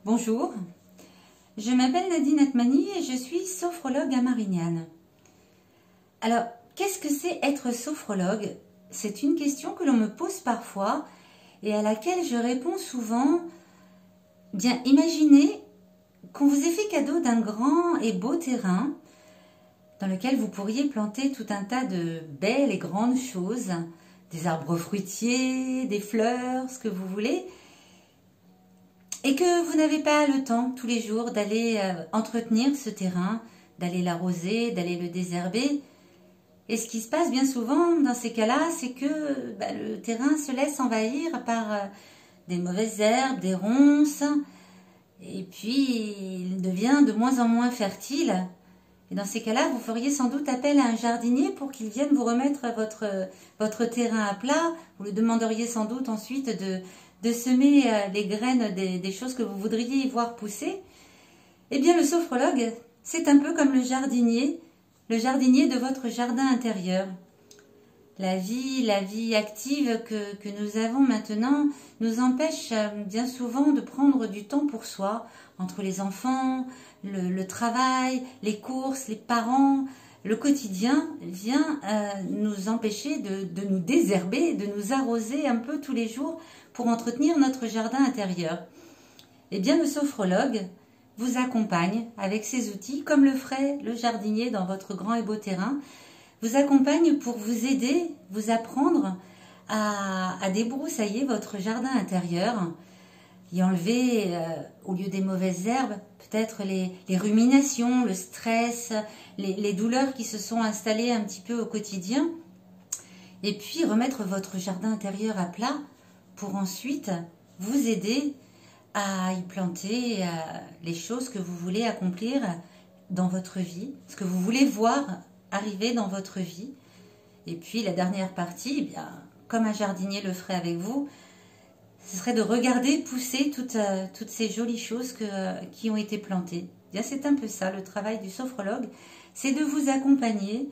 Bonjour, je m'appelle Nadine Atmani et je suis sophrologue à Marignane. Alors, qu'est-ce que c'est être sophrologue? C'est une question que l'on me pose parfois et à laquelle je réponds souvent. Bien, imaginez qu'on vous ait fait cadeau d'un grand et beau terrain dans lequel vous pourriez planter tout un tas de belles et grandes choses, des arbres fruitiers, des fleurs, ce que vous voulez, et que vous n'avez pas le temps tous les jours d'aller entretenir ce terrain, d'aller l'arroser, d'aller le désherber. Et ce qui se passe bien souvent dans ces cas-là, c'est que le terrain se laisse envahir par des mauvaises herbes, des ronces, et puis il devient de moins en moins fertile. Et dans ces cas-là, vous feriez sans doute appel à un jardinier pour qu'il vienne vous remettre votre terrain à plat. Vous lui demanderiez sans doute ensuite de semer les graines des choses que vous voudriez y voir pousser. Eh bien, le sophrologue, c'est un peu comme le jardinier de votre jardin intérieur. La vie active que nous avons maintenant nous empêche bien souvent de prendre du temps pour soi, entre les enfants, le travail, les courses, les parents. Le quotidien vient nous empêcher de nous désherber, de nous arroser un peu tous les jours pour entretenir notre jardin intérieur. Eh bien, le sophrologue vous accompagne avec ses outils, comme le ferait le jardinier dans votre grand et beau terrain, vous accompagne pour vous aider, vous apprendre à débroussailler votre jardin intérieur, y enlever, au lieu des mauvaises herbes, peut-être les ruminations, le stress, les douleurs qui se sont installées un petit peu au quotidien, et puis remettre votre jardin intérieur à plat pour ensuite vous aider à y planter les choses que vous voulez accomplir dans votre vie, ce que vous voulez voir arriver dans votre vie. Et puis la dernière partie, eh bien, comme un jardinier le ferait avec vous, ce serait de regarder pousser toutes ces jolies choses qui ont été plantées. C'est un peu ça, le travail du sophrologue, c'est de vous accompagner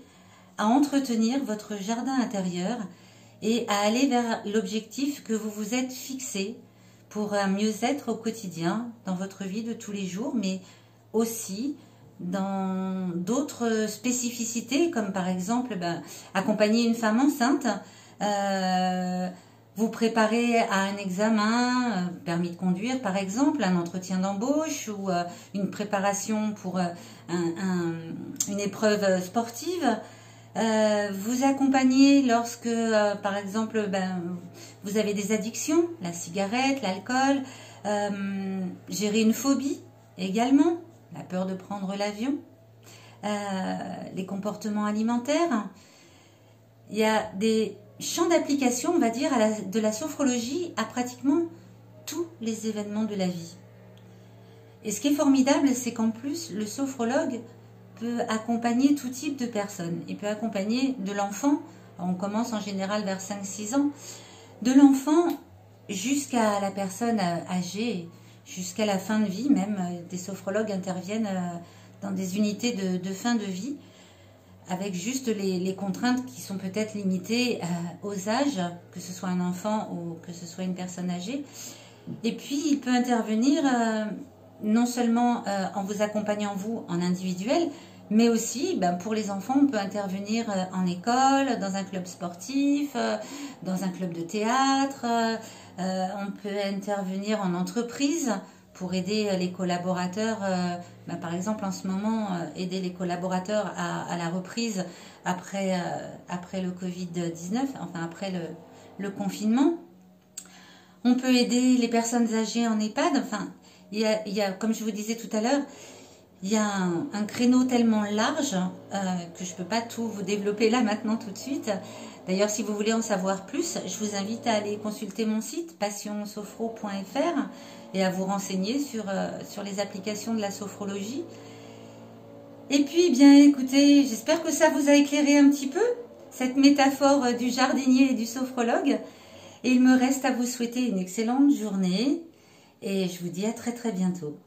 à entretenir votre jardin intérieur et à aller vers l'objectif que vous vous êtes fixé pour un mieux-être au quotidien, dans votre vie de tous les jours, mais aussi dans d'autres spécificités, comme par exemple accompagner une femme enceinte, vous préparer à un examen, permis de conduire par exemple, un entretien d'embauche ou une préparation pour une épreuve sportive, vous accompagner lorsque par exemple vous avez des addictions, la cigarette, l'alcool, gérer une phobie également, la peur de prendre l'avion, les comportements alimentaires. Il y a des champs d'application, on va dire, de la sophrologie à pratiquement tous les événements de la vie. Et ce qui est formidable, c'est qu'en plus, le sophrologue peut accompagner tout type de personnes. Il peut accompagner de l'enfant, on commence en général vers 5-6 ans, de l'enfant jusqu'à la personne âgée, jusqu'à la fin de vie même. Des sophrologues interviennent dans des unités de fin de vie, avec juste les contraintes qui sont peut-être limitées aux âges, que ce soit un enfant ou que ce soit une personne âgée. Et puis il peut intervenir non seulement en vous accompagnant vous en individuel, mais aussi pour les enfants, on peut intervenir en école, dans un club sportif, dans un club de théâtre, on peut intervenir en entreprise pour aider les collaborateurs, par exemple en ce moment, aider les collaborateurs à la reprise après le Covid-19, enfin après le confinement. On peut aider les personnes âgées en EHPAD, enfin, il y a, comme je vous disais tout à l'heure, il y a un créneau tellement large que je ne peux pas tout vous développer là maintenant tout de suite. D'ailleurs, si vous voulez en savoir plus, je vous invite à aller consulter mon site passionsophro.fr et à vous renseigner sur les applications de la sophrologie. Et puis, bien écoutez, j'espère que ça vous a éclairé un petit peu, cette métaphore du jardinier et du sophrologue. Et il me reste à vous souhaiter une excellente journée et je vous dis à très très bientôt.